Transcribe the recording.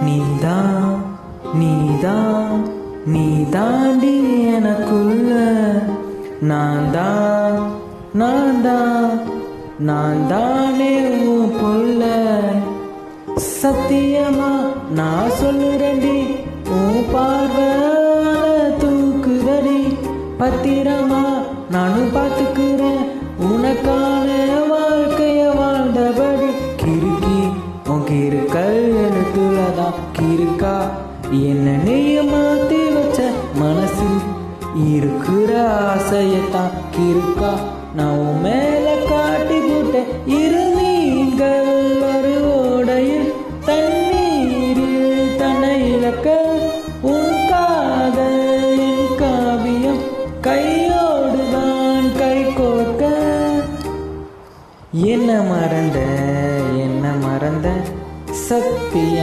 நீதான் நீதான் நீ தாண்டி எனக்குள்ள நான் தானே உன் புள்ள. சத்தியமா நான் சொல்லுறேன்டி, உன் பார்வை தூக்குதடி. பத்திரமா நானும் பார்த்துக்கிறேன், உனக்கான வாழ்க்கைய வாழ்ந்தபடி. கிறுக்கி உன் கிறுக்கல் எழுத்துலதான் கிறுக்கா என்ன நீய மாத்தி வச்ச மனசில் இருக்கிற ஆசையத்தான் கிறுக்கா நான் உன் மேல காட்டி போட்டேன். இரு நீங்கள் ஒரு ஓடையில் தண்ணீரில் தன்னை இழக்க உன் காதல் என் காவியம் கையோடுதான் கை கோர்க்க. என்ன மறந்த சத்தியம்.